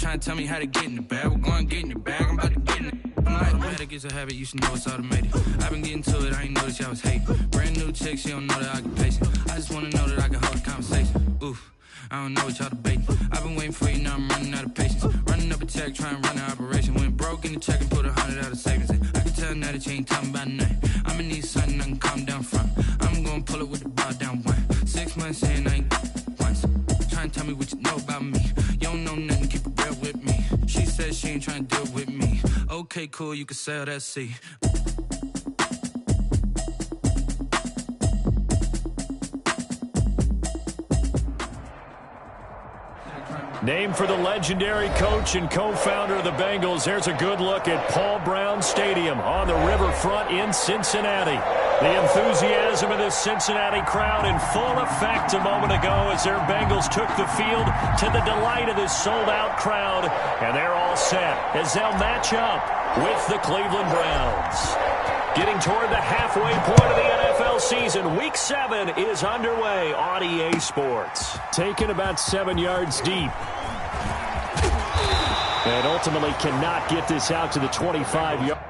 trying to tell me how to get in the bag. We're going to get in the bag, I'm about to get in it. I'm like, automatic is a habit, you should know it's automated. I've been getting to it, I ain't noticed y'all was hating. Brand new chick, she don't know that I can pace it. I just wanna know that I can hold a conversation. Oof, I don't know what y'all debating. I've been waiting for you, now I'm running out of patience. Running up a check, trying to run an operation. Went broke in the check and put 100 out of savings in. I can tell now that you ain't talking about nothing. I'ma need something I can calm down from. I'm gonna pull it with the bar down one. 6 months in, I ain't once. Trying to tell me what you know about me. You don't know nothing, keep it real with me. She said she ain't trying to deal with me. Okay, cool, you can sell that seat. Named for the legendary coach and co-founder of the Bengals, here's a good look at Paul Brown Stadium on the riverfront in Cincinnati. The enthusiasm of this Cincinnati crowd in full effect a moment ago as their Bengals took the field to the delight of this sold-out crowd. And they're all set as they'll match up with the Cleveland Browns. Getting toward the halfway point of the NFL season, Week 7 is underway on EA Sports. Taken about 7 yards deep. And ultimately cannot get this out to the 25-yard.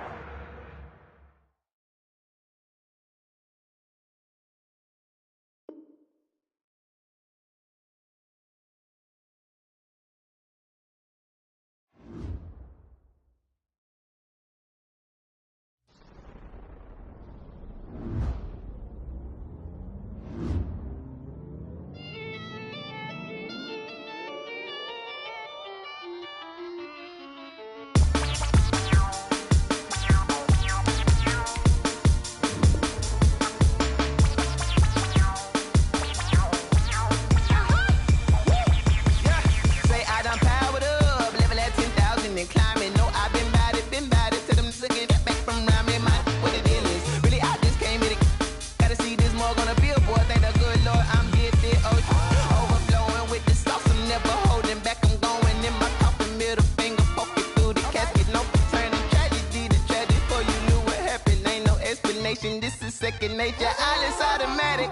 This is second nature. All is automatic.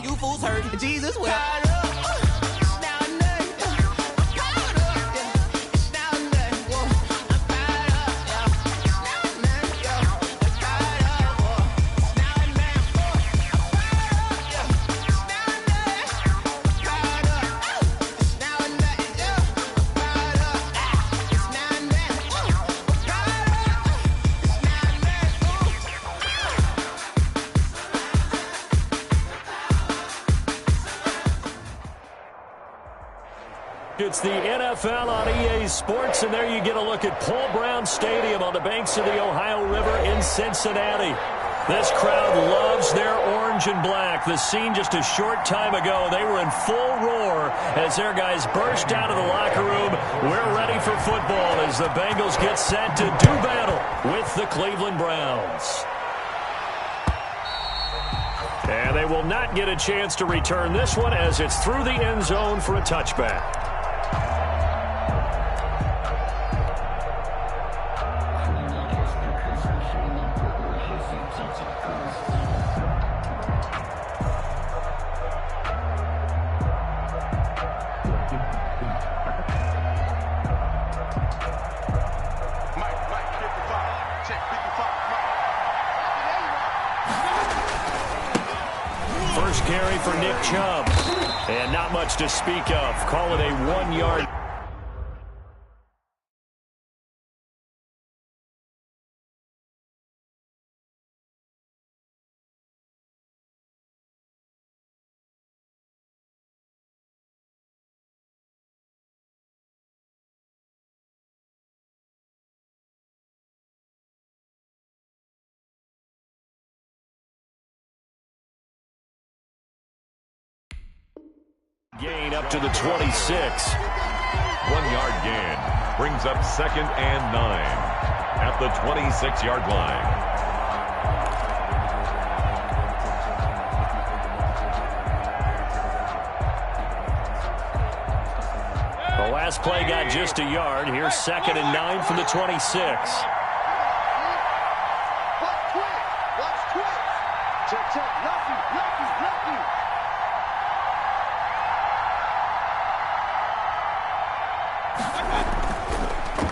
You fools hurt. Jesus will. It's the NFL on EA Sports, and there you get a look at Paul Brown Stadium on the banks of the Ohio River in Cincinnati. This crowd loves their orange and black. The scene just a short time ago, they were in full roar as their guys burst out of the locker room. We're ready for football as the Bengals get set to do battle with the Cleveland Browns. And they will not get a chance to return this one as it's through the end zone for a touchback. First carry for Nick Chubb. And not much to speak of. Call it a 1-yard. Gain up to the 26. 1 yard gain brings up 2nd and 9 at the 26-yard line. The last play got just a yard. Here's 2nd and 9 from the 26.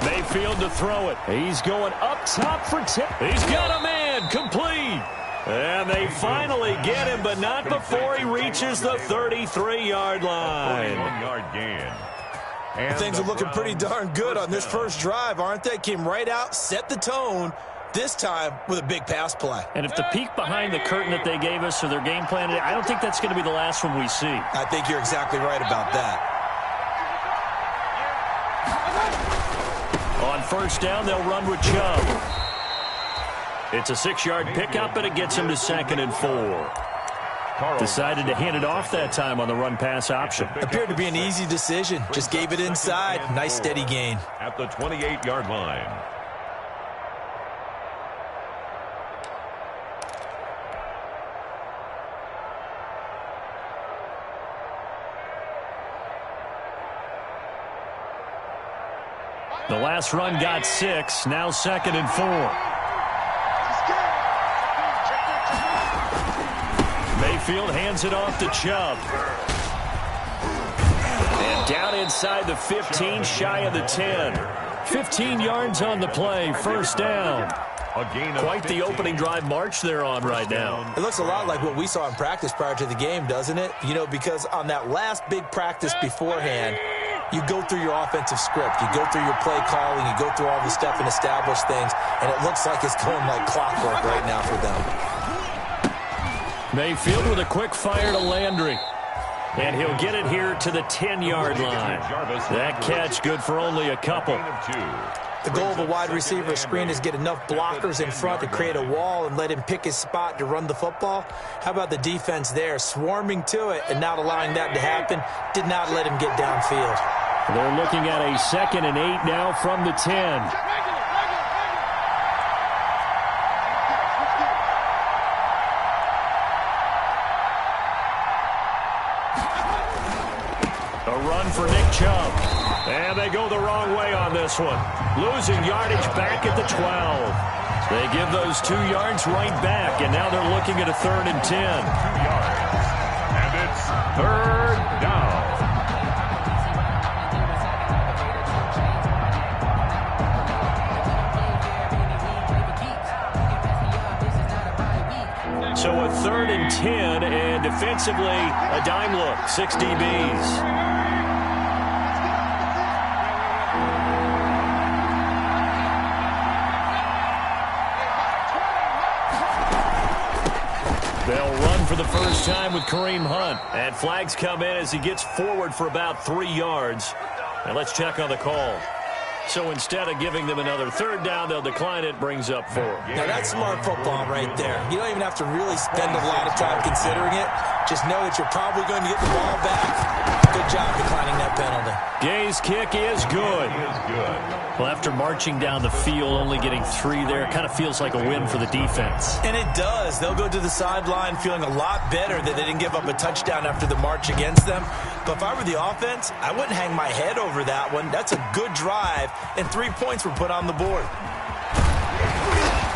Mayfield to throw it. He's going up top for 10. He's got a man complete. And they finally get him, but not before he reaches the 33-yard line. 1-yard gain. And things are looking pretty darn good on this first drive, aren't they? Came right out, set the tone, this time with a big pass play. And if the peek behind the curtain that they gave us or their game plan, I don't think that's going to be the last one we see. I think you're exactly right about that. On first down, they'll run with Chubb. It's a 6-yard pickup, and it gets him to 2nd and 4. Decided to hand it off that time on the run-pass option. Appeared to be an easy decision. Just gave it inside. Nice, steady gain. At the 28-yard line. The last run got 6. Now 2nd and 4. Mayfield hands it off to Chubb. And down inside the 15, shy of the 10. 15 yards on the play, first down. Quite the opening drive march they're on right now. It looks a lot like what we saw in practice prior to the game, doesn't it? You know, because on that last big practice beforehand, you go through your offensive script, you go through your play calling, you go through all the stuff and establish things, and it looks like it's going like clockwork right now for them. Mayfield with a quick fire to Landry. And he'll get it here to the 10-yard line. That catch good for only a couple. The goal of a wide receiver screen is get enough blockers in front to create a wall and let him pick his spot to run the football. How about the defense there, swarming to it and not allowing that to happen? Did not let him get downfield. They're looking at a 2nd and 8 now from the 10. A run for Nick Chubb. And they go the wrong way on this one. Losing yardage back at the 12. They give those 2 yards right back, and now they're looking at a 3rd and 10. 2 yards. And it's 3rd down. So a 3rd and 10, and defensively, a dime look, 6 DBs. They'll run for the first time with Kareem Hunt. And flags come in as he gets forward for about 3 yards. And let's check on the call. So instead of giving them another 3rd down, they'll decline it, brings up 4. Now that's smart football right there. You don't even have to really spend a lot of time considering it. Just know that you're probably going to get the ball back. Good job declining that penalty. Gay's kick is good. Well, after marching down the field, only getting 3 there, it kind of feels like a win for the defense. And it does. They'll go to the sideline feeling a lot better that they didn't give up a touchdown after the march against them. But if I were the offense, I wouldn't hang my head over that one. That's a good drive, and 3 points were put on the board.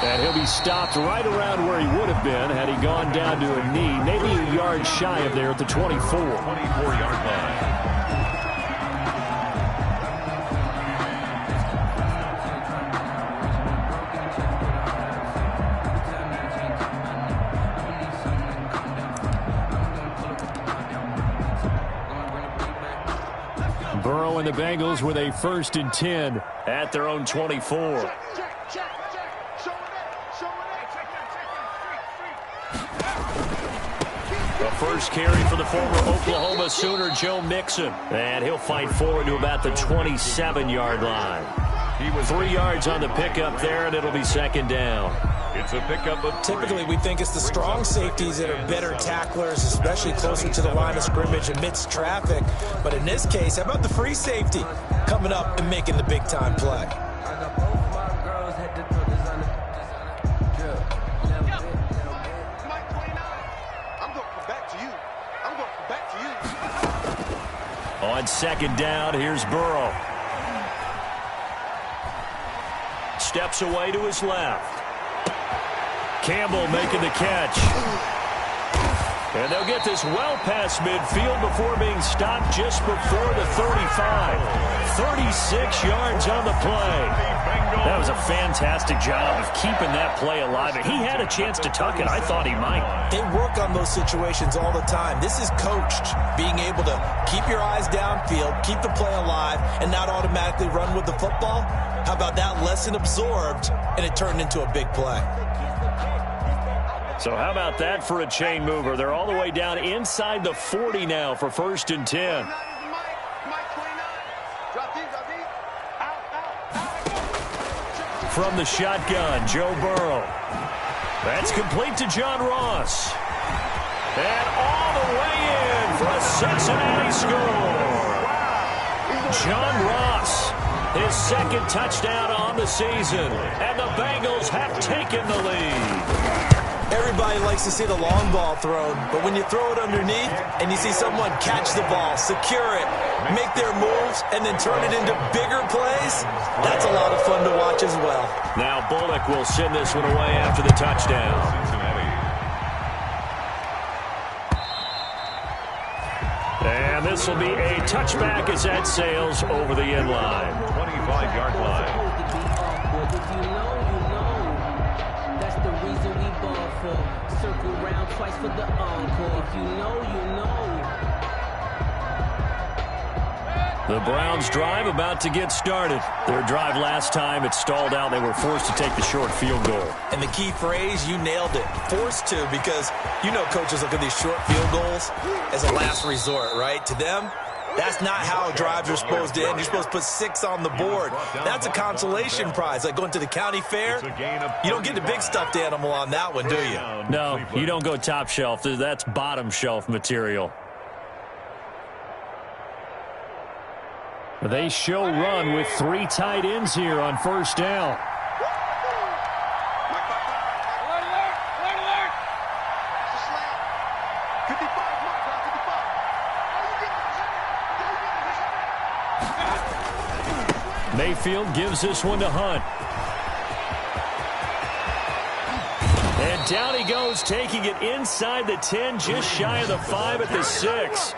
And he'll be stopped right around where he would have been had he gone down to a knee, maybe a yard shy of there at the 24. 24-yard line. Burrow and the Bengals with a 1st and 10 at their own 24. The first carry for the former Oklahoma Sooner, Joe Mixon. And he'll fight forward to about the 27-yard line. He was 3 yards on the pickup there, and it'll be 2nd down. It's a pickup of 3. Typically, we think it's the strong safeties that are better tacklers, especially closer to the line of scrimmage amidst traffic. But in this case, how about the free safety coming up and making the big-time play? On second down, here's Burrow. Steps away to his left. Campbell making the catch. And they'll get this well past midfield before being stopped just before the 35. 36 yards on the play. That was a fantastic job of keeping that play alive. And he had a chance to tuck it. I thought he might. They work on those situations all the time. This is coached, being able to keep your eyes downfield, keep the play alive, and not automatically run with the football. How about that lesson absorbed, and it turned into a big play? So how about that for a chain mover? They're all the way down inside the 40 now for 1st and 10. From the shotgun, Joe Burrow. That's complete to John Ross. And all the way in for a Cincinnati score. John Ross, his 2nd touchdown on the season. And the Bengals have taken the lead. Everybody likes to see the long ball thrown, but when you throw it underneath and you see someone catch the ball, secure it, make their moves, and then turn it into bigger plays, that's a lot of fun to watch as well. Now Bullock will send this one away after the touchdown. And this will be a touchback as that sails over the end line. 25-yard line. Circle round twice for the encore. If you know, you know. The Browns drive about to get started. Their drive last time, it stalled out. They were forced to take the short field goal. And the key phrase, you nailed it. Forced to, because you know coaches look at these short field goals as a last resort, right? To them, that's not how drives are supposed to end. You're supposed to put 6 on the board. That's a consolation prize, like going to the county fair. You don't get the big stuffed animal on that one, do you? No, you don't go top shelf. That's bottom shelf material. They show run with 3 tight ends here on 1st down. Mayfield gives this one to Hunt. And down he goes, taking it inside the 10, just shy of the 5 at the 6.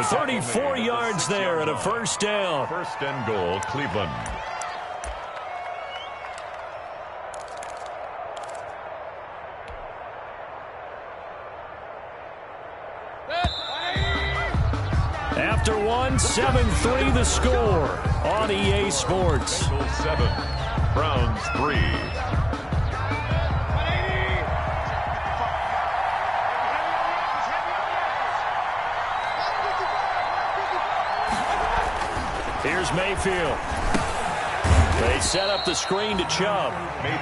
34 yards there and a 1st down. 1st and goal, Cleveland. After one, 7-3 the score on EA Sports. Bengals 7, Browns 3. Here's Mayfield. They set up the screen to Chubb.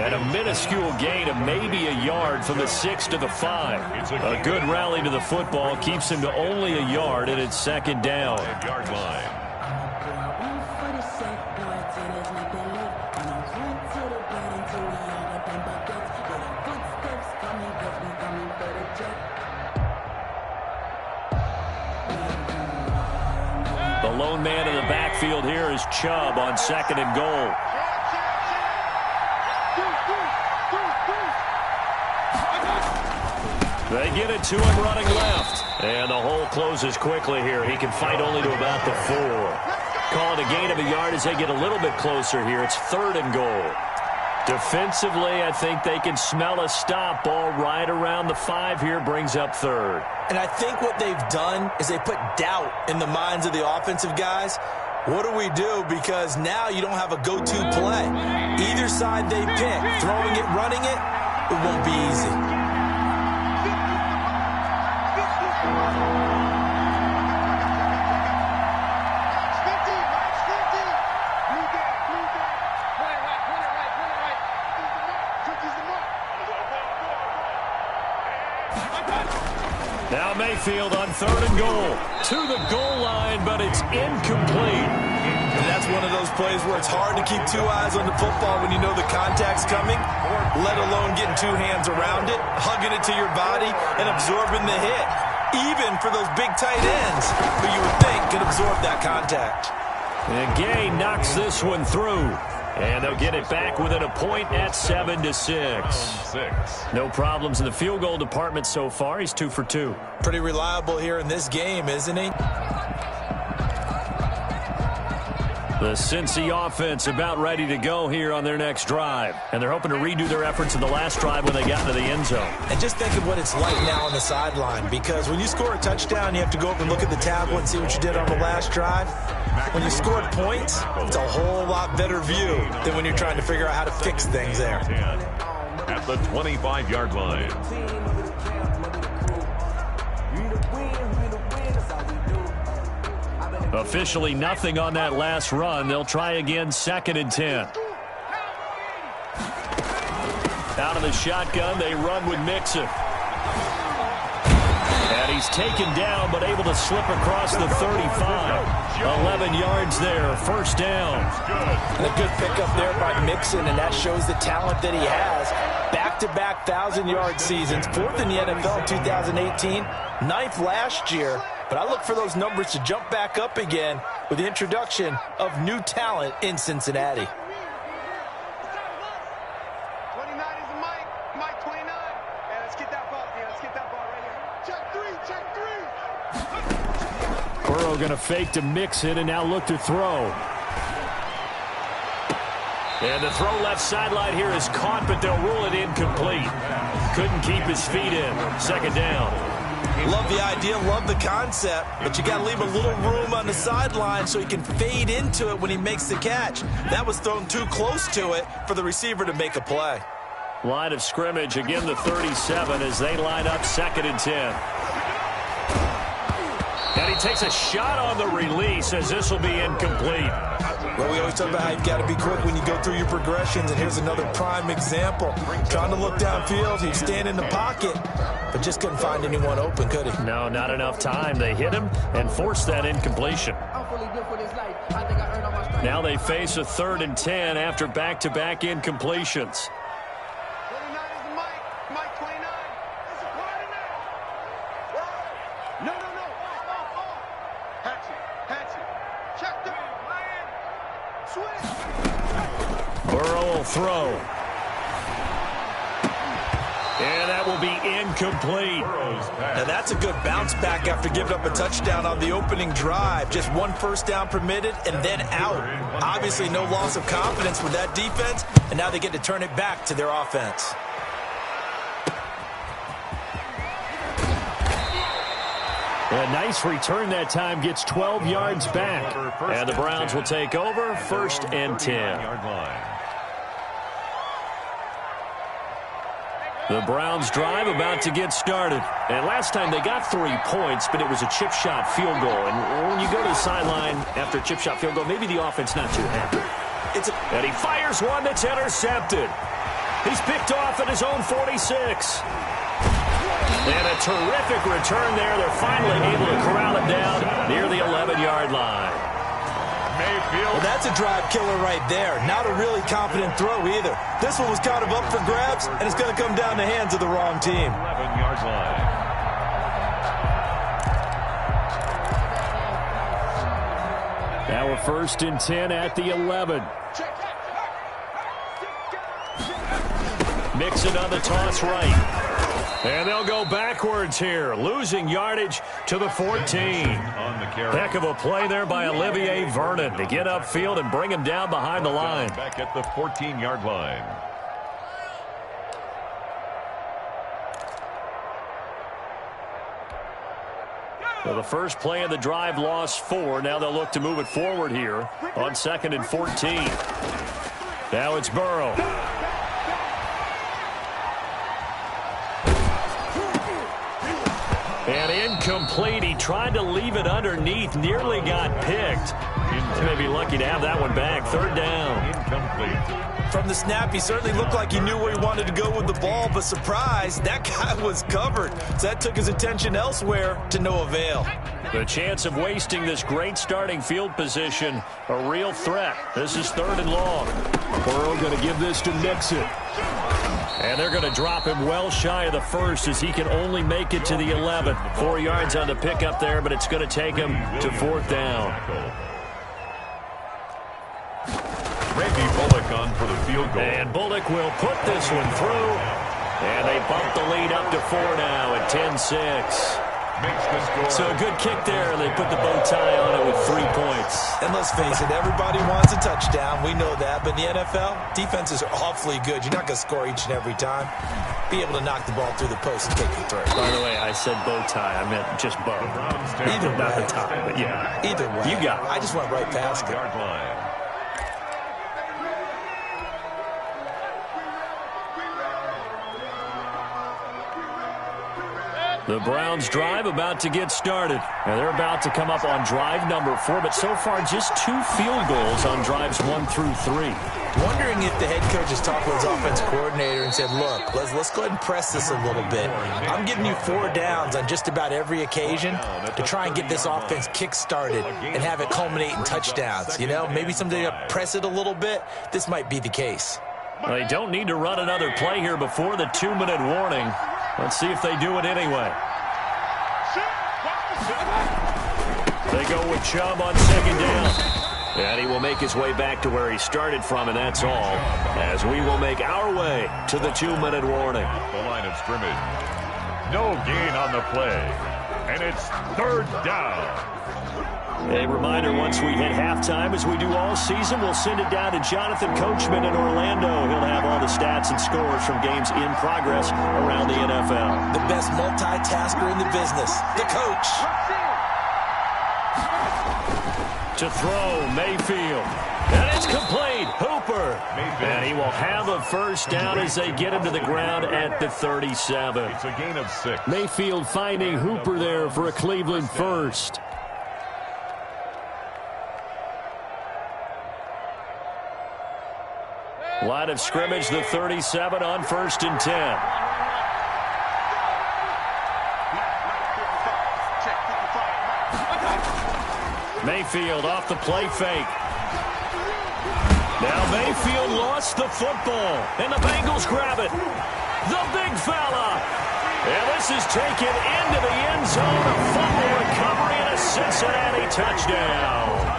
And a minuscule gain of maybe a yard from the 6 to the 5. A good rally to the football keeps him to only a yard, and it's 2nd down. 5-yard line. The lone man in the backfield here is Chubb on 2nd and goal. They get it to him running left. And the hole closes quickly here. He can fight only to about the 4. Call it a gain of a yard as they get a little bit closer here. It's 3rd and goal. Defensively, I think they can smell a stop. Ball right around the 5 here, brings up 3rd. And I think what they've done is they put doubt in the minds of the offensive guys. What do we do? Because now you don't have a go-to play. Either side they pick, throwing it, running it, it won't be easy. Mayfield on 3rd and goal. To the goal line, but it's incomplete. And that's one of those plays where it's hard to keep two eyes on the football when you know the contact's coming, let alone getting two hands around it, hugging it to your body, and absorbing the hit. Even for those big tight ends, who you would think could absorb that contact. And Gay knocks this one through. And they'll get it back within a point at 7-6. No problems in the field goal department so far. He's 2 for 2. Pretty reliable here in this game, isn't he? The Cincy offense about ready to go here on their next drive. And they're hoping to redo their efforts in the last drive when they got into the end zone. And just think of what it's like now on the sideline, because when you score a touchdown, you have to go up and look at the tablet and see what you did on the last drive. When you scored points, it's a whole lot better view than when you're trying to figure out how to fix things there. At the 25-yard line. Officially nothing on that last run. They'll try again 2nd and 10. Out of the shotgun, they run with Mixon. And he's taken down, but able to slip across the 35. 11 yards there, 1st down. And a good pickup there by Mixon, and that shows the talent that he has. Back-to-back 1,000-yard seasons, 4th in the NFL in 2018, 9th last year. But I look for those numbers to jump back up again with the introduction of new talent in Cincinnati. 29 is the Mike 29. And let's get that ball, let's get that ball right here. Check three. Burrow going to fake to Mixon and now look to throw. And the throw left sideline here is caught, but they'll rule it incomplete. Couldn't keep his feet in. 2nd down. Love the idea, love the concept, but you got to leave a little room on the sideline so he can fade into it when he makes the catch. That was thrown too close to it for the receiver to make a play. Line of scrimmage, again the 37 as they line up 2nd and 10. And he takes a shot on the release as this will be incomplete. Well, we always talk about how you've got to be quick when you go through your progressions, and here's another prime example. Trying to look downfield, he'd stand in the pocket, but just couldn't find anyone open, could he? No, not enough time. They hit him and forced that incompletion. Now they face a 3rd and 10 after back-to-back incompletions. 29 is the Mike 29. It's a party now. No. Hatchet. Check the switch. Burrow will throw. And that will be incomplete. Now that's a good bounce back after giving up a touchdown on the opening drive. Just 1 first down permitted and then out. Obviously no loss of confidence with that defense, and now they get to turn it back to their offense. A nice return that time, gets 12 yards back. And the Browns will take over 1st and 10. The Browns drive about to get started. And last time they got 3 points, but it was a chip shot field goal. And when you go to the sideline after a chip shot field goal, maybe the offense not too happy. And he fires one that's intercepted. He's picked off at his own 46. And a terrific return there. They're finally able to corral it down near the 11-yard line. Well, that's a drive killer right there. Not a really confident throw either. This one was kind of up for grabs, and it's going to come down the hands of the wrong team. 11-yard line. Now we're 1st and 10 at the 11. Mixon on the toss right. And they'll go backwards here, losing yardage to the 14. Heck of a play there by Olivier Vernon to get upfield and bring him down behind the line. Back at the 14-yard line. Well, the first play of the drive lost 4. Now they'll look to move it forward here on 2nd and 14. Now it's Burrow. And incomplete. He tried to leave it underneath. Nearly got picked. They may be lucky to have that one back. 3rd down. Incomplete. From the snap, he certainly looked like he knew where he wanted to go with the ball, but surprise, that guy was covered. So that took his attention elsewhere to no avail. The chance of wasting this great starting field position, a real threat. This is 3rd and long. Burrow going to give this to Nixon. And they're going to drop him well shy of the first as he can only make it to the 11. 4 yards on the pickup there, but it's going to take him to 4th down. Randy Bullock on for the field goal. And Bullock will put this one through. And they bump the lead up to 4 now at 10-6. So a good kick there. They put the bow tie on it with 3 points. And let's face it, everybody wants a touchdown. We know that. But in the NFL, defenses are awfully good. You're not going to score each and every time. Be able to knock the ball through the post and take it through. By the way, I said bow tie. I meant just bow. Either not way. the tie, but yeah. Either way. You got it. I just went right past it. Yard line. The Browns drive about to get started. And they're about to come up on drive number 4, but so far just 2 field goals on drives 1 through 3. Wondering if the head coach has talked with his offense coordinator and said, look, let's go ahead and press this a little bit. I'm giving you 4 downs on just about every occasion to try and get this offense kick-started and have it culminate in touchdowns. You know, maybe someday to press it a little bit. This might be the case. Well, they don't need to run another play here before the 2-minute warning. Let's see if they do it anyway. They go with Chubb on 2nd down. And he will make his way back to where he started from, and that's all. As we will make our way to the 2-minute warning. The line of scrimmage. No gain on the play. And it's 3rd down. A reminder, once we hit halftime, as we do all season, we'll send it down to Jonathan Coachman in Orlando. He'll have all the stats and scores from games in progress around the NFL. The best multitasker in the business, the coach. To throw, Mayfield. And it's complete. Hooper. And he will have a 1st down as they get him to the ground at the 37. It's a gain of 6. Mayfield finding Hooper there for a Cleveland 1st. Line of scrimmage, the 37 on 1st and 10. Mayfield off the play fake. Now Mayfield lost the football, and the Bengals grab it. The big fella. And this is taken into the end zone. A fumble recovery and a Cincinnati touchdown.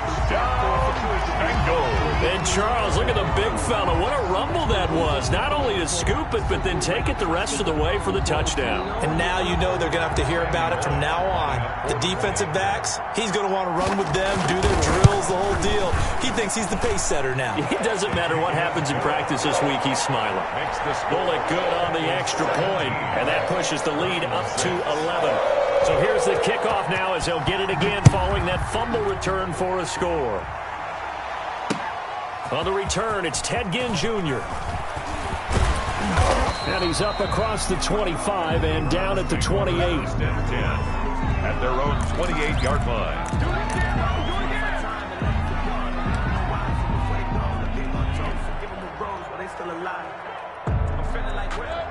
And Charles, look at the big fella. What a rumble that was. Not only to scoop it, but then take it the rest of the way for the touchdown. And now you know they're going to have to hear about it from now on. The defensive backs, he's going to want to run with them, do their drills, the whole deal. He thinks he's the pace setter now. It doesn't matter what happens in practice this week, he's smiling. Bullock good on the extra point, and that pushes the lead up to 11. So here's the kickoff now as they'll get it again following that fumble return for a score. On the return, it's Ted Ginn Jr. And he's up across the 25 and down at the 28. At their own 28-yard line.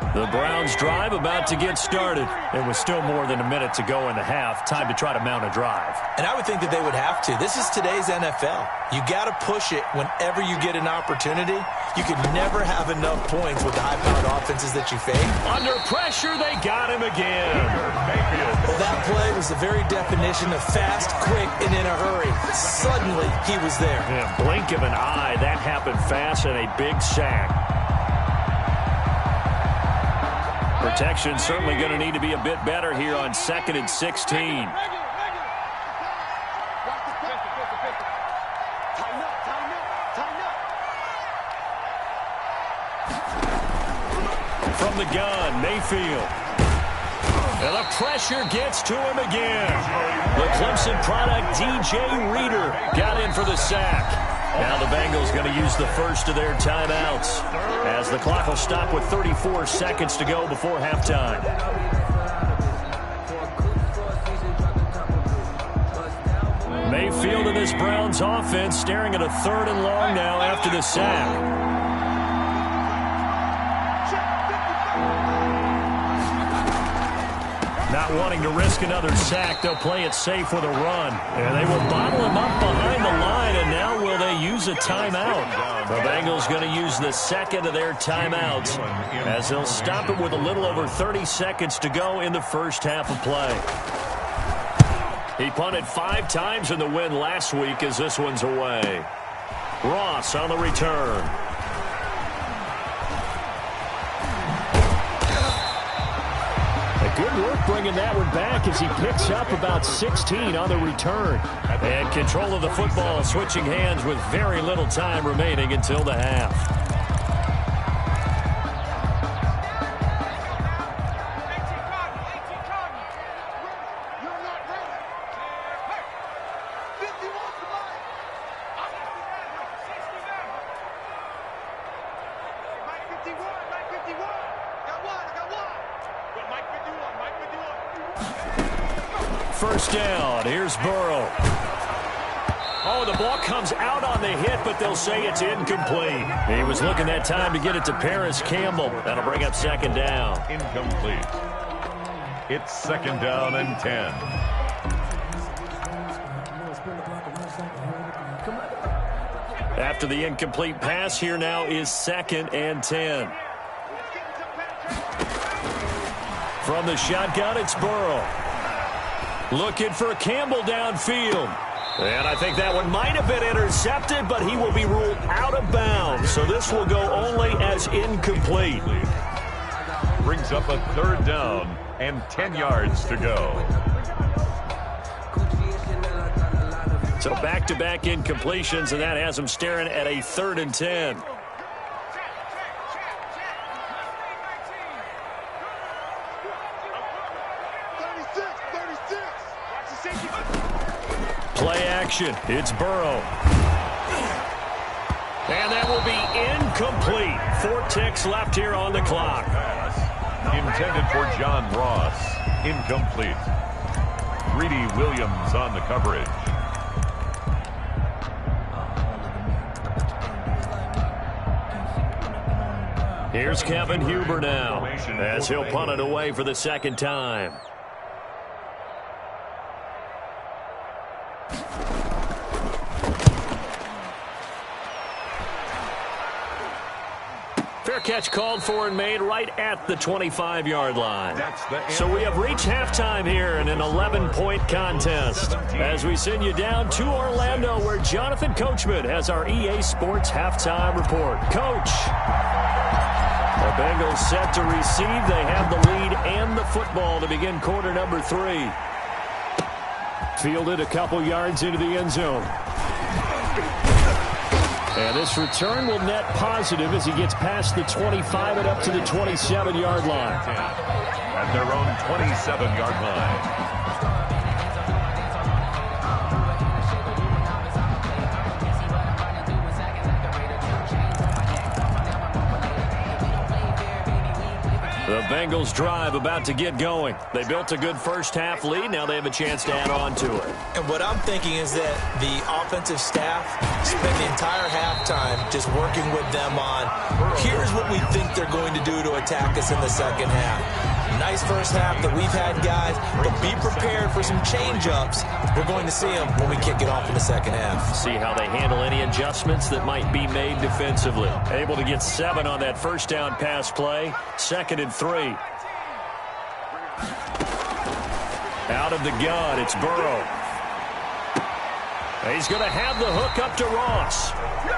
The Browns drive about to get started. It was still more than a minute to go in the half. Time to try to mount a drive. And I would think that they would have to. This is today's NFL. You got to push it whenever you get an opportunity. You can never have enough points with the high-powered offenses that you face. Under pressure, they got him again. Well, that play was the very definition of fast, quick, and in a hurry. Suddenly, he was there. Yeah, blink of an eye. That happened fast and a big sack. Protection certainly going to need to be a bit better here on 2nd and 16. From the gun, Mayfield. And the pressure gets to him again. The Clemson product, DJ Reader, got in for the sack. Now the Bengals going to use the first of their timeouts as the clock will stop with 34 seconds to go before halftime. Mayfield and this Browns offense staring at a 3rd and long now after the sack. Not wanting to risk another sack, they'll play it safe with a run. And they will bottle him up behind the line, and now will they use a timeout? The Bengals going to use the second of their timeouts as they'll stop it with a little over 30 seconds to go in the first half of play. He punted 5 times in the win last week as this one's away. Ross on the return. Good work bringing that one back as he picks up about 16 on the return. And control of the football switching hands with very little time remaining until the half. First down. Here's Burrow. Oh, the ball comes out on the hit, but they'll say it's incomplete. He was looking that time to get it to Paris Campbell. That'll bring up second down. Incomplete. It's second down and 10. After the incomplete pass, here now is second and 10. From the shotgun, it's Burrow. Looking for Campbell downfield. And I think that one might have been intercepted, but he will be ruled out of bounds. So this will go only as incomplete. Brings up a third down and 10 yards to go. So back-to-back incompletions, and that has him staring at a 3rd and 10. Play action. It's Burrow. And that will be incomplete. 4 ticks left here on the clock. Intended for John Ross. Incomplete. Greedy Williams on the coverage. Here's Kevin Huber now as he'll punt it away for the second time. Fair catch called for and made right at the 25-yard line. So we have reached halftime here in an 11-point contest as we send you down to Orlando where Jonathan Coachman has our EA Sports halftime report. Coach. The Bengals set to receive. They have the lead and the football to begin quarter number 3. Fielded a couple yards into the end zone. And this return will net positive as he gets past the 25 and up to the 27-yard line. At their own 27-yard line. The Bengals drive about to get going. They built a good first half lead. Now they have a chance to add on to it. And what I'm thinking is that the offensive staff spent the entire halftime just working with them on, here's what we think they're going to do to attack us in the second half. Nice first half that we've had, guys, but be prepared for some change-ups. We're going to see them when we kick it off in the second half. See how they handle any adjustments that might be made defensively. Able to get 7 on that first down pass play. 2nd and 3. Out of the gun, it's Burrow. He's going to have the hook up to Ross.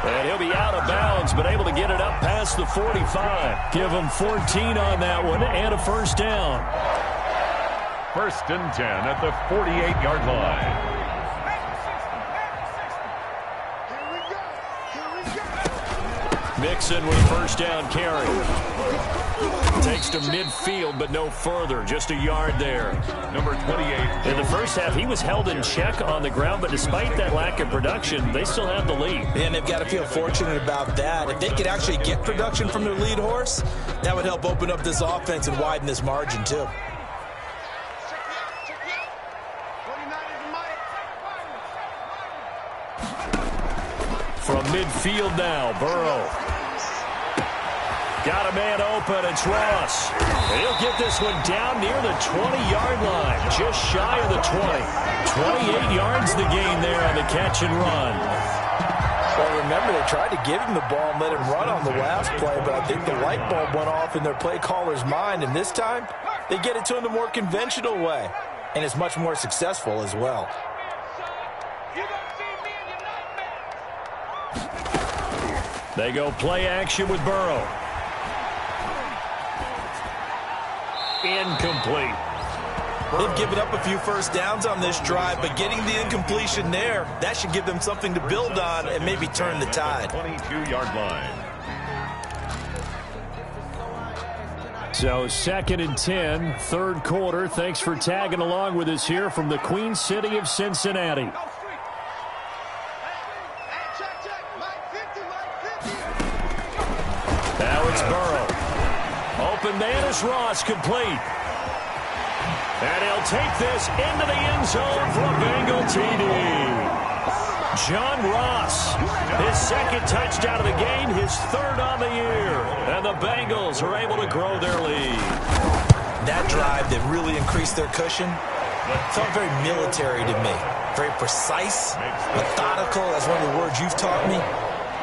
And he'll be out of bounds, but able to get it up past the 45. Give him 14 on that one and a first down. 1st and 10 at the 48-yard line. Mixon with a first down carry. Takes to midfield, but no further. Just a yard there. Number 28. In the first half, he was held in check on the ground, but despite that lack of production, they still have the lead. And they've got to feel fortunate about that. If they could actually get production from their lead horse, that would help open up this offense and widen this margin, too. From midfield now, Burrow. Got a man open. It's Ross. He'll get this one down near the 20-yard line, just shy of the 20. 28 yards the gain there on the catch and run. Well, remember, they tried to give him the ball and let him run on the last play, but I think the light bulb went off in their play caller's mind, and this time they get it to him the more conventional way, and it's much more successful as well. They go play action with Burrow. Incomplete. They've given up a few first downs on this drive, but getting the incompletion there, that should give them something to build on and maybe turn the tide. 22-yard line. So 2nd and 10, third quarter. Thanks for tagging along with us here from the Queen City of Cincinnati. Now it's Burrow. Open man is Ross, complete. And he'll take this into the end zone for a Bengal TD. John Ross, his second touchdown of the game, his third on the year. And the Bengals are able to grow their lead. That drive that really increased their cushion felt very military to me. Very precise, methodical, that's one of the words you've taught me.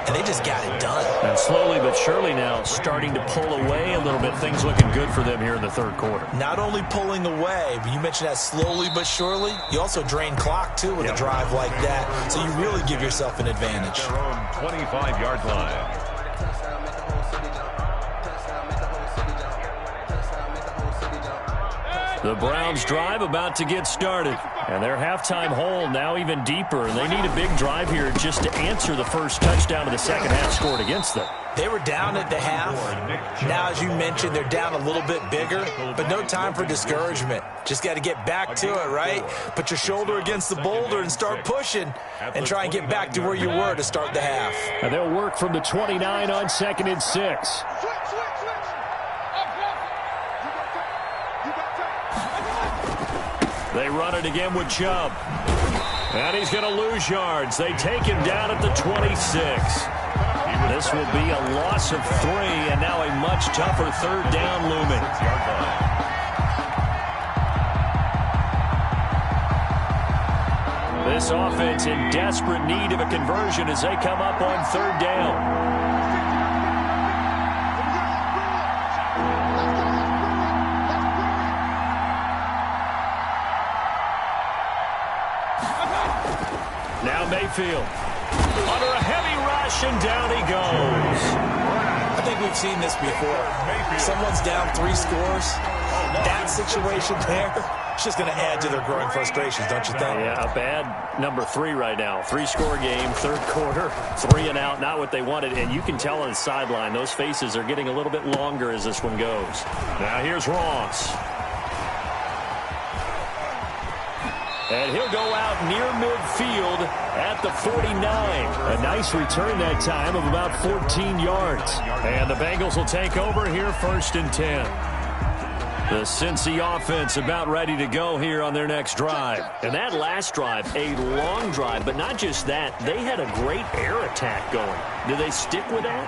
And they just got it done. And slowly but surely now starting to pull away a little bit. Things looking good for them here in the third quarter. Not only pulling away, but you mentioned that slowly but surely. You also drain clock, too, with a drive like that. So you really give yourself an advantage. Their own 25-yard line. The Browns drive about to get started. And their halftime hole now even deeper. And they need a big drive here just to answer the first touchdown of the second half scored against them. They were down at the half. Now, as you mentioned, they're down a little bit bigger, but no time for discouragement. Just got to get back to it, right? Put your shoulder against the boulder and start pushing and try and get back to where you were to start the half. And they'll work from the 29 on 2nd and 6. They run it again with Chubb. And he's going to lose yards. They take him down at the 26. This will be a loss of 3, and now a much tougher third down looming. This offense in desperate need of a conversion as they come up on third down. Now Mayfield under a heavy rush, and down he goes. I think we've seen this before. Someone's down 3 scores. That situation there, it's just going to add to their growing frustrations, don't you think? Yeah, a bad number 3 right now. 3-score game, third quarter, 3 and out, not what they wanted. And you can tell on the sideline, those faces are getting a little bit longer as this one goes. Now here's Ross. And he'll go out near midfield at the 49. A nice return that time of about 14 yards. And the Bengals will take over here 1st and 10. The Cincy offense about ready to go here on their next drive. And that last drive, a long drive, but not just that. They had a great air attack going. Do they stick with that?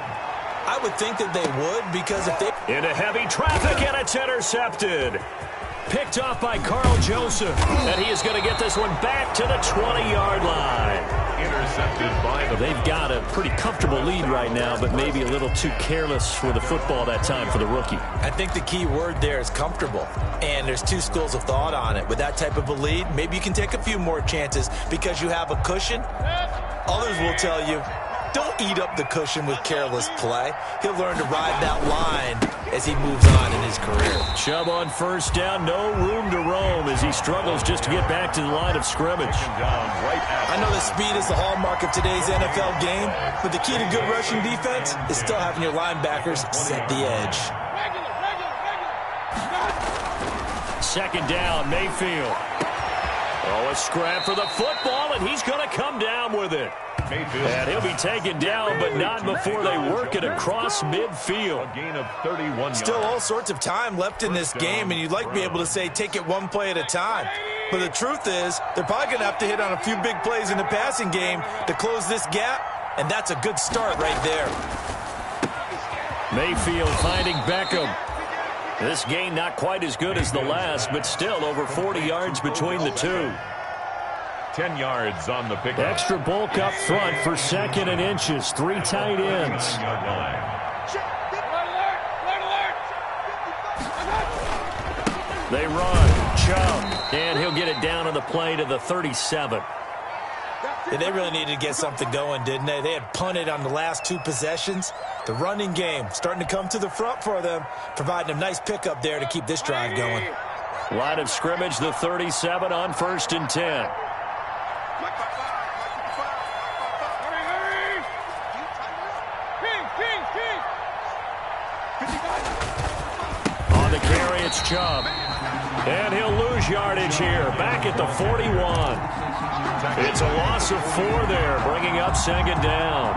I would think that they would, because if they... Into heavy traffic, and it's intercepted. Picked off by Carl Joseph. And he is going to get this one back to the 20-yard line. Intercepted by the... They've got a pretty comfortable lead right now, but maybe a little too careless with the football that time for the rookie. I think the key word there is comfortable. And there's 2 schools of thought on it. With that type of a lead, maybe you can take a few more chances because you have a cushion. Others will tell you, don't eat up the cushion with careless play. He'll learn to ride that line as he moves on in his career. Chubb on first down, no room to roam as he struggles just to get back to the line of scrimmage. I know that speed is the hallmark of today's NFL game, but the key to good rushing defense is still having your linebackers set the edge. 2nd down, Mayfield. Oh, a scrap for the football, and he's going to come down with it. And he'll be taken down, but not before they work it across midfield. A gain of 31 Still yards. all sorts of time left in this game, and you'd like to be able to say take it one play at a time. But the truth is, they're probably going to have to hit on a few big plays in the passing game to close this gap, and that's a good start right there. Mayfield finding Beckham. This gain not quite as good as the last, but still over 40 yards between the two. 10 yards on the pickup. Extra bulk up front for 2nd and inches. 3 tight ends. They run. Chubb. And he'll get it down on the play to the 37. Yeah, they really needed to get something going, didn't they? They had punted on the last 2 possessions. The running game starting to come to the front for them, providing a nice pickup there to keep this drive going. Line of scrimmage, the 37 on 1st and 10. On the carry, it's Chubb. And he'll lose yardage here, back at the 41. It's a loss of 4 there, bringing up 2nd down.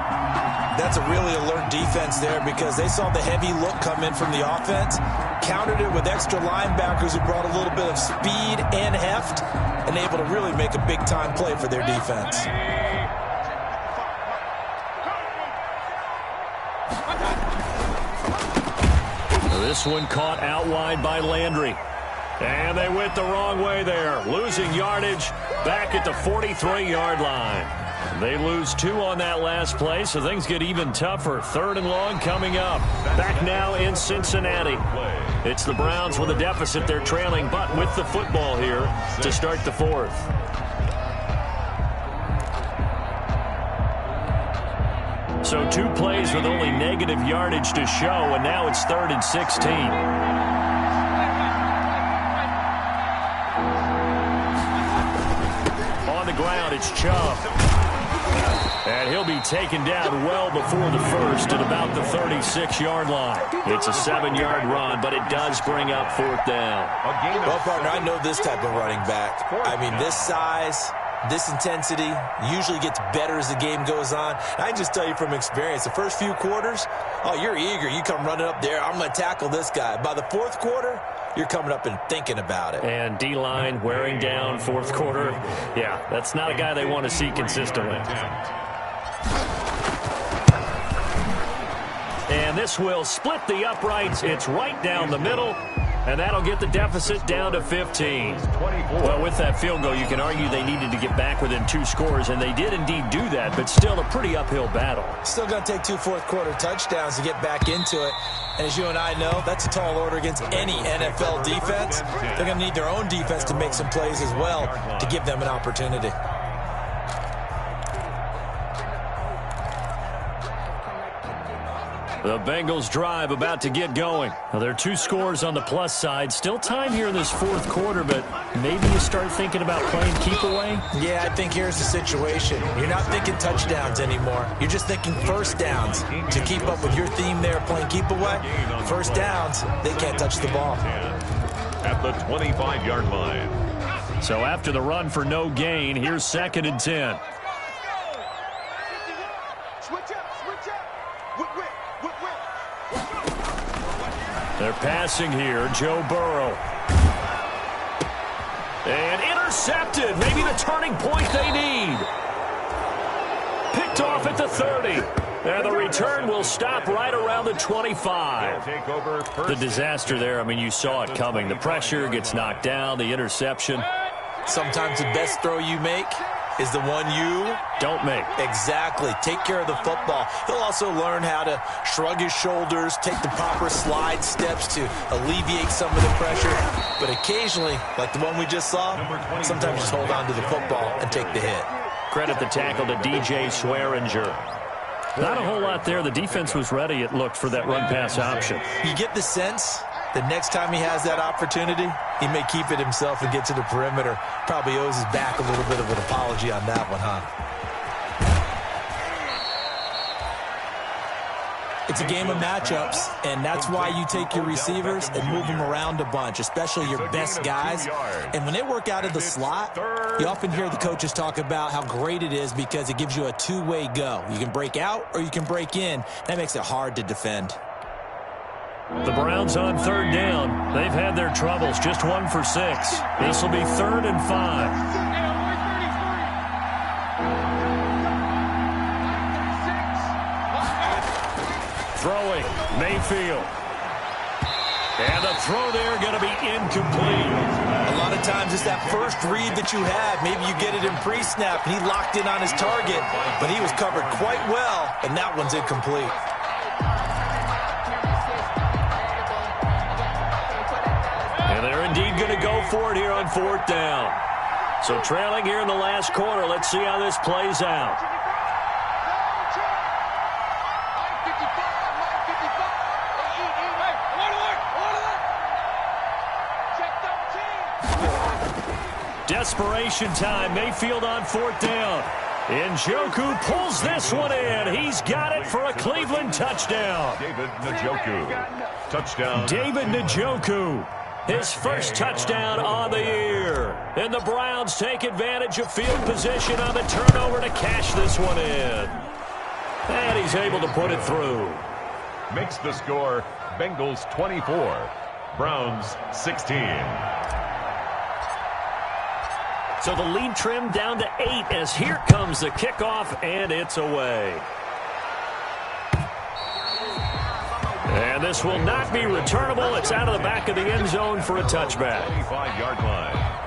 That's a really alert defense there because they saw the heavy look come in from the offense, countered it with extra linebackers who brought a little bit of speed and heft, and able to really make a big-time play for their defense. This one caught out wide by Landry. And they went the wrong way there, losing yardage back at the 43-yard line. They lose 2 on that last play, so things get even tougher. 3rd and long coming up. Back now in Cincinnati. It's the Browns with a deficit. They're trailing, but with the football here to start the 4th. So 2 plays with only negative yardage to show, and now it's 3rd and 16. Ground, it's Chubb. And he'll be taken down well before the 1st at about the 36-yard line. It's a 7-yard run, but it does bring up 4th down. Well, partner, I know this type of running back. I mean, this size, this intensity usually gets better as the game goes on. And I can just tell you from experience, the first few quarters, oh, you're eager. You come running up there, I'm going to tackle this guy. By the 4th quarter, you're coming up and thinking about it. And D-line wearing down 4th quarter. Yeah, that's not a guy they want to see consistently. And this will split the uprights. It's right down the middle. And that'll get the deficit down to 15. Well, with that field goal, you can argue they needed to get back within 2 scores, and they did indeed do that, but still a pretty uphill battle. Still going to take 2 fourth-quarter touchdowns to get back into it. And as you and I know, that's a tall order against any NFL defense. They're going to need their own defense to make some plays as well to give them an opportunity. The Bengals drive about to get going. Now, there are 2 scores on the plus side. Still time here in this 4th quarter, but maybe you start thinking about playing keep away? Yeah, I think here's the situation. You're not thinking touchdowns anymore. You're just thinking first downs. To keep up with your theme there, playing keep away, first downs, they can't touch the ball. At the 25-yard line. So after the run for no gain, here's 2nd and 10. They're passing here, Joe Burrow. And intercepted, maybe the turning point they need. Picked off at the 30. And the return will stop right around the 25. The disaster there, I mean, you saw it coming. The pressure gets knocked down, the interception. Sometimes the best throw you make is the one you don't make. Exactly. Take care of the football. He'll also learn how to shrug his shoulders, take the proper slide steps to alleviate some of the pressure. But occasionally, like the one we just saw, sometimes just hold on to the football and take the hit. Credit the tackle to DJ Swearinger. Not a whole lot there. The defense was ready, it looked, for that run-pass option. You get the sense that next time he has that opportunity, he may keep it himself and get to the perimeter. Probably owes his back a little bit of an apology on that one, huh? It's a game of matchups, and that's why you take your receivers and move them around a bunch, especially your best guys. And when they work out of the slot, you often hear the coaches talk about how great it is because it gives you a two-way go. You can break out or you can break in. That makes it hard to defend. The Browns on 3rd down. They've had their troubles, just 1 for 6. This will be 3rd and 5. throwing. Mayfield. And the throw there going to be incomplete. A lot of times it's that first read that you have. Maybe you get it in pre-snap, and he locked in on his target, but he was covered quite well, and that one's incomplete. And they're indeed going to go for it here on 4th down. So trailing here in the last quarter. Let's see how this plays out. Desperation time. Mayfield on 4th down. Njoku pulls this one in. He's got it for a Cleveland touchdown. David Njoku. Touchdown. David Njoku. His first touchdown on the year. And the Browns take advantage of field position on the turnover to cash this one in. And he's able to put it through. Makes the score Bengals 24, Browns 16. So the lead trimmed down to 8 as here comes the kickoff, and it's away. And this will not be returnable. It's out of the back of the end zone for a touchback. 25-yard line.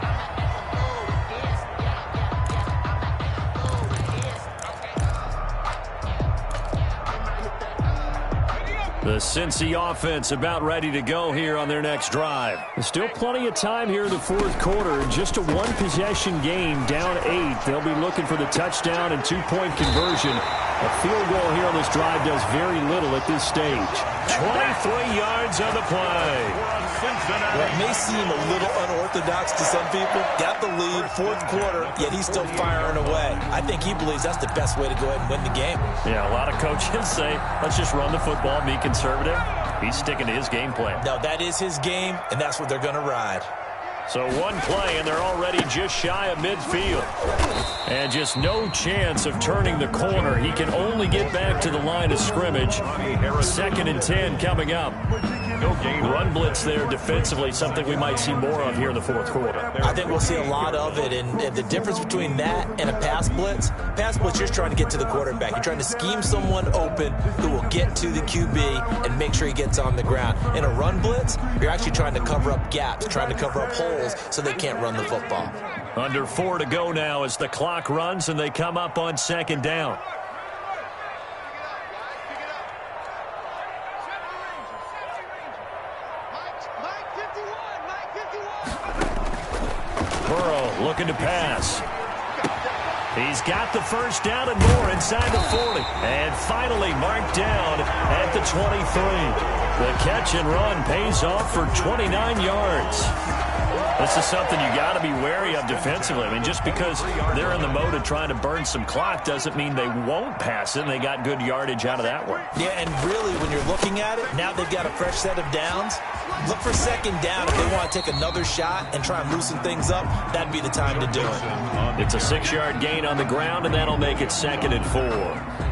The Cincy offense about ready to go here on their next drive. There's still plenty of time here in the 4th quarter. Just a one-possession game, down 8. They'll be looking for the touchdown and 2-point conversion. A field goal here on this drive does very little at this stage. 23 yards on the play. Well, it may seem a little unorthodox to some people. Got the lead, 4th quarter, yet he's still firing away. I think he believes that's the best way to go ahead and win the game. Yeah, a lot of coaches say, let's just run the football, be conservative. He's sticking to his game plan. No, that is his game, and that's what they're going to ride. So one play, and they're already just shy of midfield. And just no chance of turning the corner. He can only get back to the line of scrimmage. 2nd and 10 coming up. Run blitz there defensively, something we might see more of here in the 4th quarter. I think we'll see a lot of it, and the difference between that and a pass blitz, you're just trying to get to the quarterback. You're trying to scheme someone open who will get to the QB and make sure he gets on the ground. In a run blitz, you're actually trying to cover up gaps, trying to cover up holes so they can't run the football. Under 4 to go now as the clock runs and they come up on 2nd down. Burrow looking to pass. He's got the first down and more inside the 40. And finally marked down at the 23. The catch and run pays off for 29 yards. This is something you got to be wary of defensively. I mean, just because they're in the mode of trying to burn some clock doesn't mean they won't pass it. And they got good yardage out of that one. Yeah, and really, when you're looking at it, now they've got a fresh set of downs. Look for 2nd down. If they want to take another shot and try and loosen things up, that'd be the time to do it. It's a 6-yard gain on the ground, and that'll make it 2nd and 4.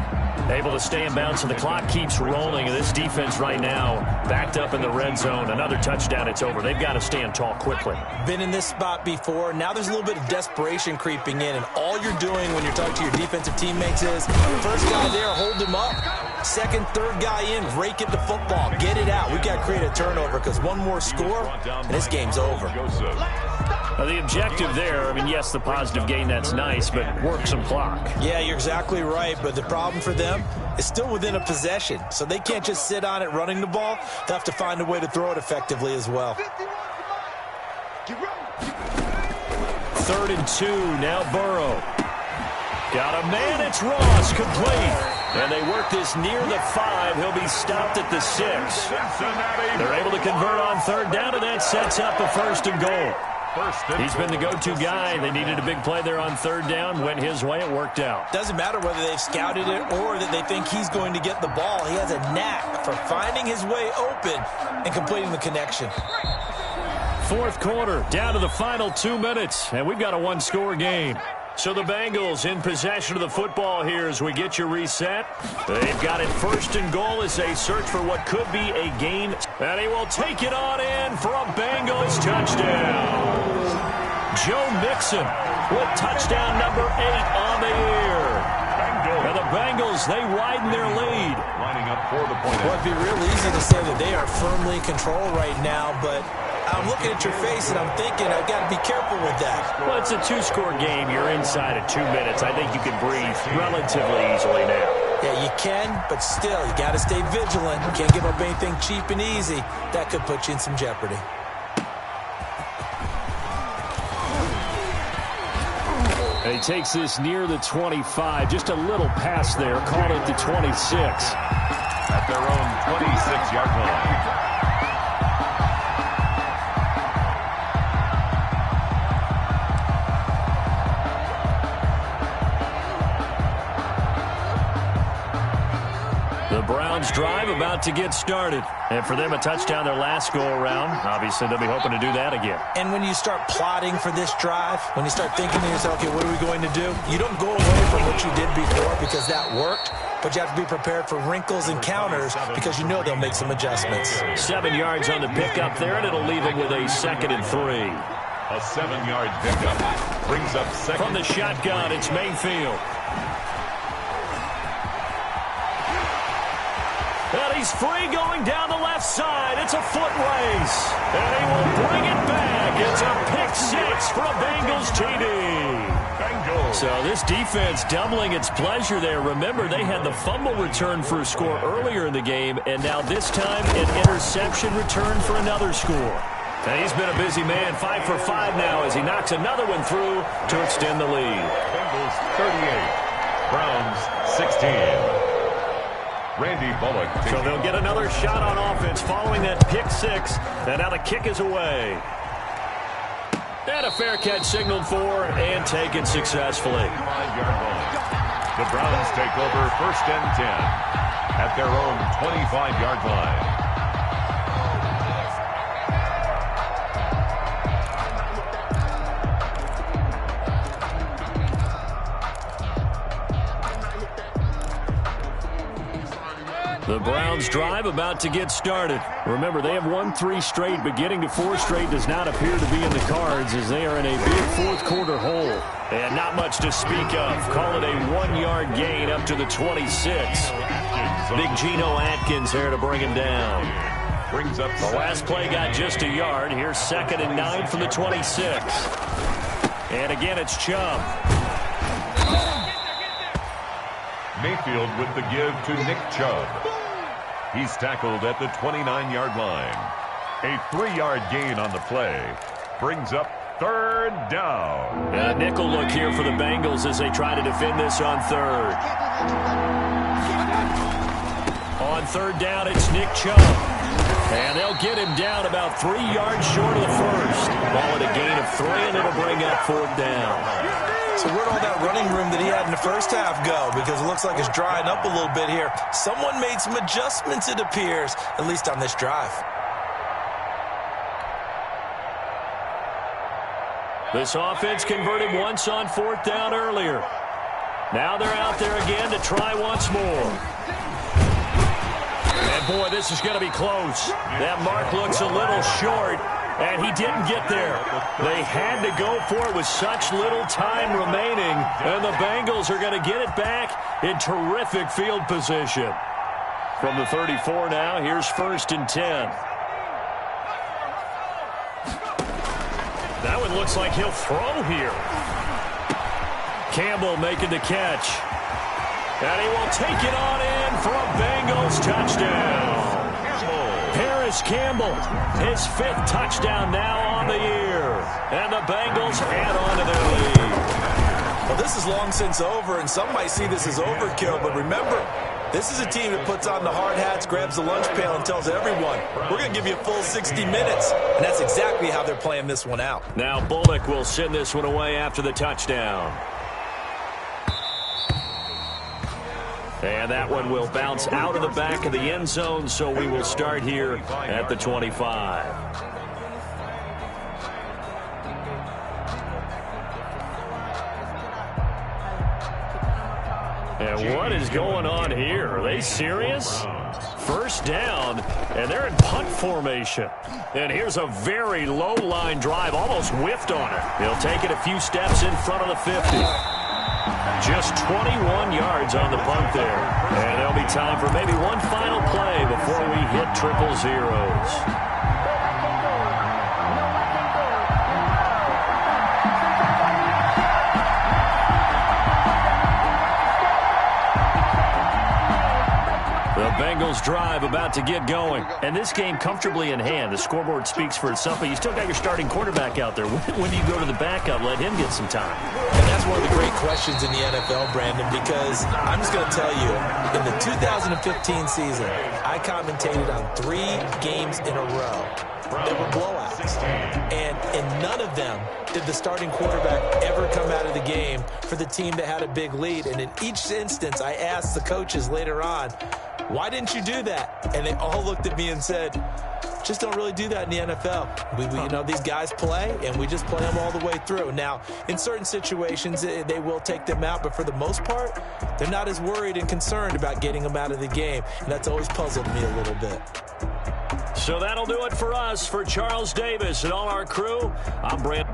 Able to stay in bounds, and the clock keeps rolling. And this defense right now backed up in the red zone. Another touchdown, it's over. They've got to stand tall quickly. Been in this spot before. Now there's a little bit of desperation creeping in, and all you're doing when you're talking to your defensive teammates is first guy there, hold him up. 2nd, 3rd guy in, rake it to football. Get it out. We've got to create a turnover because one more score, and this game's over. The objective there, I mean, yes, the positive gain, that's nice, but work some clock. Yeah, you're exactly right, but the problem for them is still within a possession, so they can't just sit on it running the ball. They have to find a way to throw it effectively as well. 3rd and 2, now Burrow. Got a man, it's Ross, complete. And they work this near the 5. He'll be stopped at the 6. They're able to convert on 3rd down, and that sets up a 1st and goal. He's been the go-to guy. They needed a big play there on 3rd down. Went his way. It worked out. Doesn't matter whether they've scouted it or that they think he's going to get the ball. He has a knack for finding his way open and completing the connection. 4th quarter, down to the final 2 minutes, and we've got a 1-score game. So the Bengals in possession of the football here as we get you reset. They've got it 1st and goal as they search for what could be a gain. And he will take it on in for a Bengals touchdown. Joe Mixon with touchdown number 8 on the year. And the Bengals, they widen their lead. Lining up for the point. Well, it'd be real easy to say that they are firmly in control right now, but I'm looking at your face and I'm thinking I've got to be careful with that. Well, it's a two-score game. You're inside of 2 minutes. I think you can breathe relatively easily now. Yeah, you can, but still, you got to stay vigilant. You can't give up anything cheap and easy. That could put you in some jeopardy. And he takes this near the 25. Just a little pass there. Call it the 26. At their own 26-yard line. The Browns drive about to get started. And for them, a touchdown their last go-around. Obviously, they'll be hoping to do that again. And when you start plotting for this drive, when you start thinking to yourself, okay, what are we going to do? You don't go away from what you did before because that worked, but you have to be prepared for wrinkles and counters because you know they'll make some adjustments. 7 yards on the pickup there, and it'll leave them with a 2nd and 3. A 7-yard pickup brings up second. From the shotgun, it's Mayfield. And he's free going down the left side. It's a foot race. And he will bring it back. It's a pick-6 for a Bengals TD. Bengals. So this defense doubling its pleasure there. Remember, they had the fumble return for a score earlier in the game, and now this time an interception return for another score. And he's been a busy man, 5 for 5 now as he knocks another one through to extend the lead. Bengals 38, Browns 16. Randy Bullock. So they'll get another shot on offense following that pick-6. And now the kick is away. And a fair catch signaled for and taken successfully. 5-yard line. The Browns take over 1st and 10 at their own 25-yard line. The Browns drive about to get started. Remember, they have won 3 straight, but getting to 4 straight does not appear to be in the cards as they are in a big fourth-quarter hole. And not much to speak of. Call it a 1-yard gain up to the 26. Big Geno Atkins there to bring him down. Brings up the last play got just a yard. Here's 2nd and 9 from the 26. And again, it's Chubb. Mayfield with the give to Nick Chubb. He's tackled at the 29-yard line. A 3-yard gain on the play brings up 3rd down. And a nickel look here for the Bengals as they try to defend this on 3rd. On 3rd down, it's Nick Chubb. And they'll get him down about 3 yards short of the first. Ball at a gain of 3, and it'll bring up 4th down. So where'd all that running room that he had in the first half go? Because it looks like it's drying up a little bit here. Someone made some adjustments, it appears, at least on this drive. This offense converted once on 4th down earlier. Now they're out there again to try once more. And boy, this is going to be close. That mark looks a little short. And he didn't get there. They had to go for it with such little time remaining. And the Bengals are going to get it back in terrific field position. From the 34 now, here's 1st and 10. That one looks like he'll throw here. Campbell making the catch. And he will take it on in for a Bengals touchdown. Paris Campbell, his 5th touchdown now on the year. And the Bengals add on to their lead. Well, this is long since over, and some might see this as overkill, but remember, this is a team that puts on the hard hats, grabs the lunch pail, and tells everyone, we're going to give you a full 60 minutes. And that's exactly how they're playing this one out. Now Bullock will send this one away after the touchdown. And that one will bounce out of the back of the end zone, so we will start here at the 25. And what is going on here? Are they serious? 1st down, and they're in punt formation. And here's a very low-line drive, almost whiffed on it. He'll take it a few steps in front of the 50. Just 21 yards on the punt there. And there'll be time for maybe one final play before we hit triple zeros. The Bengals drive about to get going. And this game comfortably in hand. The scoreboard speaks for itself, but you still got your starting quarterback out there. When do you go to the backup, let him get some time? And that's one of the great questions in the NFL, Brandon, because I'm just going to tell you, in the 2015 season, I commentated on 3 games in a row that were blowouts. And in none of them did the starting quarterback ever come out of the game for the team that had a big lead. And in each instance, I asked the coaches later on, why didn't you do that? And they all looked at me and said, just don't really do that in the NFL. You know, these guys play, and we just play them all the way through. Now, in certain situations, they will take them out, but for the most part, they're not as worried and concerned about getting them out of the game. And that's always puzzled me a little bit. So that'll do it for us. For Charles Davis and all our crew, I'm Brandon.